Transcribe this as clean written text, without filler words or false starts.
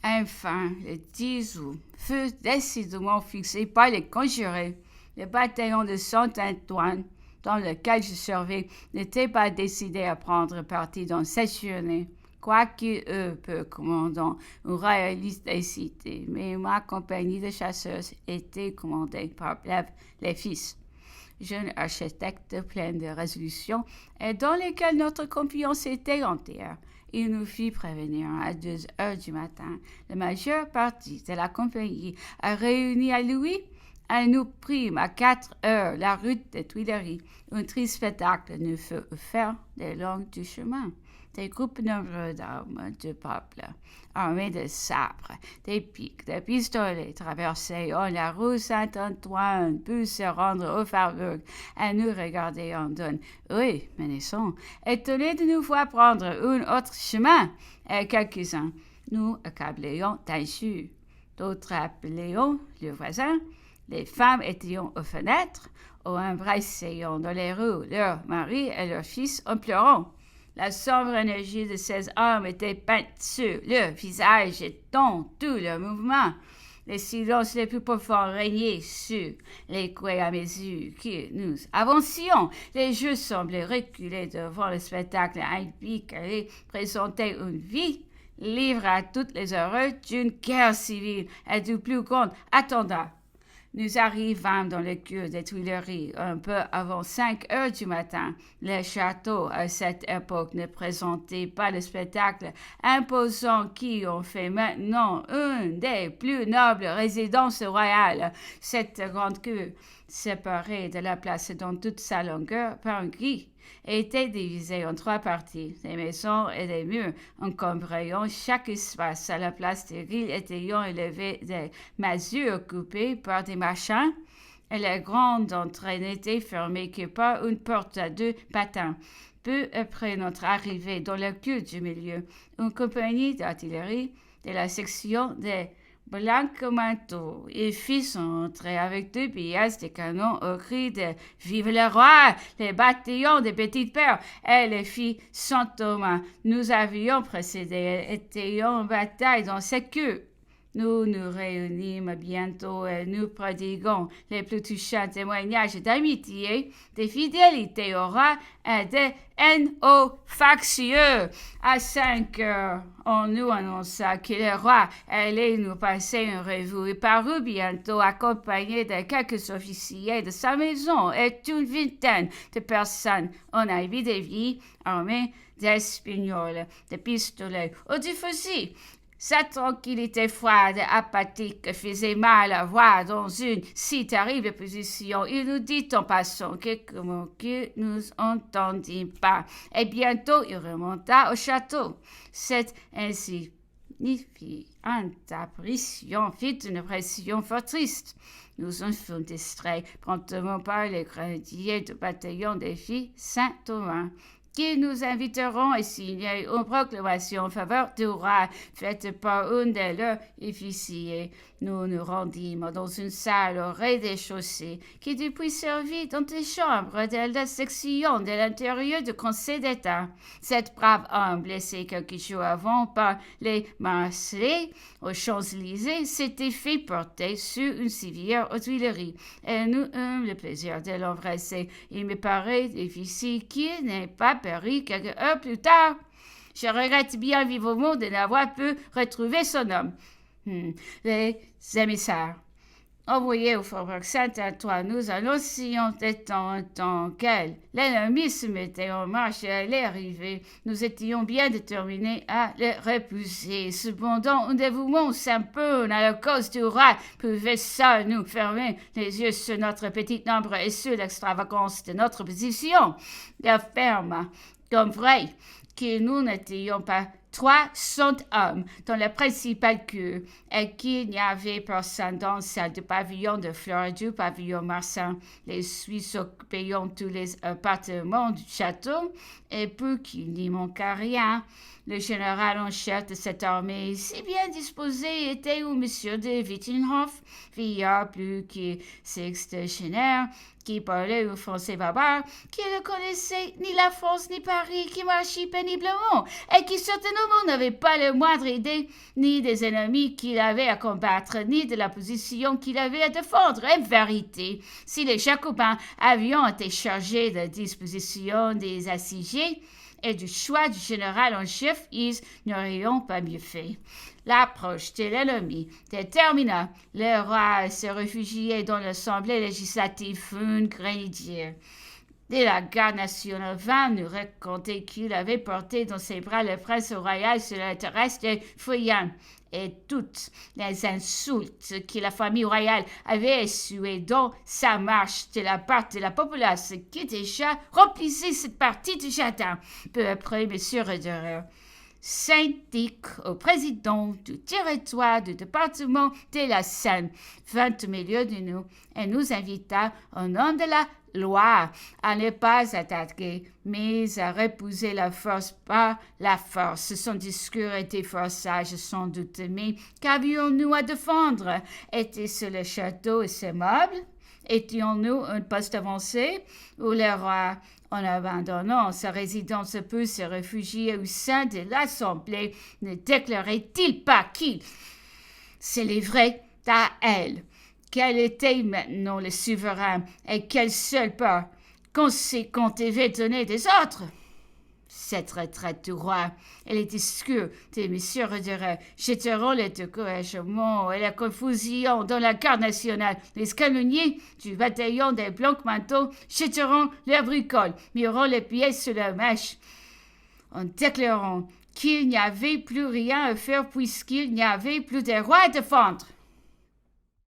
Enfin, le 10 août fut décidément fixé par les conjurés. Le bataillon de Saint-Antoine, dans lequel je servais, n'était pas décidé à prendre parti dans cette journée, quoique peu commandant ou royaliste des cités, mais ma compagnie de chasseurs était commandée par les fils, jeune architecte plein de résolutions, et dans lesquels notre confiance était entière. Il nous fit prévenir à 2 heures du matin. La majeure partie de la compagnie a réuni à Louis. Et nous prîmes à 4 heures la route des Tuileries. Un triste spectacle nous fut offert le long du chemin. Des groupes nombreux d'hommes du peuple, armés de sabres, des piques, des pistolets, traversaient la rue Saint-Antoine, puis se rendre au Faubourg, et nous regardaient en donne. Oui, menaçants, étonnés de nous voir prendre un autre chemin, et quelques-uns nous accabléons d'injures. D'autres appelaient le voisin. Les femmes étaient aux fenêtres, ou embrassant dans les rues leurs maris et leurs fils en pleurant. La sombre énergie de ces hommes était peinte sur leur visage et dans tous leurs mouvements. Le silence le plus profond régnait sur les quais à mesure que nous avancions. Les jeux semblaient reculer devant le spectacle épique et présenter une vie libre à toutes les horreurs d'une guerre civile et du plus grand attendant. Nous arrivâmes dans le cœur des Tuileries un peu avant 5 heures du matin. Le château, à cette époque, ne présentait pas le spectacle imposant qui en fait maintenant une des plus nobles résidences royales. Cette grande cour, séparée de la place dans toute sa longueur par un gris, était divisée en 3 parties, des maisons et des murs encombrant chaque espace. À la place des grilles étaient élevées des masures coupées par des marchands, et la grande entrée n'était fermée que par une porte à 2 patins. Peu après notre arrivée dans le cœur du milieu, une compagnie d'artillerie de la section des Blanc-Manteau. Il fit son entrée avec 2 pièces de canon au cri de « Vive le roi !» Les bataillons de Petite Père et les filles Saint-Thomas. Nous avions précédé et étions en bataille dans cette queue. Nous nous réunîmes bientôt et nous prodiguons les plus touchants témoignages d'amitié, de fidélité au roi et de haine aux factieux. À 5 heures, on nous annonça que le roi allait nous passer une revue et parut bientôt accompagné de quelques officiers de sa maison et une vingtaine de personnes en habits de vie, armés d'espagnols, de pistolets ou de fusils. Sa tranquillité froide et apathique faisait mal à voir dans une si terrible position. Il nous dit en passant quelques mots que nous entendîmes pas, et bientôt il remonta au château. Cette insignifiante apparition fit une impression fort triste. Nous en fûmes distraits promptement par les grenadiers du bataillon des filles Saint-Thomas, qui nous inviteront à signer une proclamation en faveur du roi, faite par un de leurs officiers. Nous nous rendîmes dans une salle au rez-de-chaussée, qui depuis servit d'antichambre de la section de l'intérieur du Conseil d'État. Cette brave homme, blessé quelques jours avant par les Marseillais aux Champs-Élysées, s'était fait porter sur une civière aux Tuileries, et nous eûmes le plaisir de l'embrasser. Il me paraît difficile qu'il n'ait pas péri quelques heures plus tard. Je regrette bien vivement de n'avoir pu retrouver son homme. Les émissaires envoyés au faubourg Saint-Antoine nous annoncions de temps en temps l'ennemi se mettait en marche et allait arriver. Nous étions bien déterminés à le repousser. Cependant, un dévouement simple à la cause du roi pouvait seul nous fermer les yeux sur notre petit nombre et sur l'extravagance de notre position. J'affirme comme vrai que nous n'étions pas 300 hommes dans la principale cour et qu'il n'y avait personne dans celle du pavillon de Fleur et du pavillon Marsan. Les Suisses occupaient tous les appartements du château et pour qu'il n'y manquât rien. Le général en chef de cette armée, si bien disposé était où M. de Wittenhoff, vieillard plus que sexagénaire, qui parlait au français barbare, qui ne connaissait ni la France ni Paris, qui marchait péniblement, et qui certainement n'avait pas la moindre idée ni des ennemis qu'il avait à combattre, ni de la position qu'il avait à défendre. En vérité, si les Jacobins avaient été chargés de disposition des assiégés et du choix du général en chef, ils n'auraient pas mieux fait. L'approche de l'ennemi détermina le roi à se réfugier dans l'Assemblée législative un grenadier. Et la garde nationale vint nous raconter qu'il avait porté dans ses bras le prince royal sur la terrasse de Fouillane, et toutes les insultes que la famille royale avait essuyées dans sa marche de la part de la populace qui déjà remplissait cette partie du jardin. Peu après, M. Roederer syndic au président du territoire du département de la Seine, vint au milieu de nous et nous invita, au nom de la loi, à ne pas attaquer, mais à repousser la force par la force. Son discours était fort sage, sans doute, mais qu'avions-nous à défendre? Était-ce le château et ses meubles? Étions-nous un poste avancé où le roi, en abandonnant sa résidence, peut se réfugier au sein de l'Assemblée, ne déclarait-il pas qu'il s'élèverait à elle? Quel était maintenant le souverain et quelle seule part conséquente devait donner des ordres? Cette retraite du roi et les discours de M. Roederer jetteront le découragement et la confusion dans la garde nationale. Les canonniers du bataillon des Blancs-Manteaux jetteront leurs bricoles, mireront les pièces sur la mèche, en déclarant qu'il n'y avait plus rien à faire puisqu'il n'y avait plus de roi à défendre.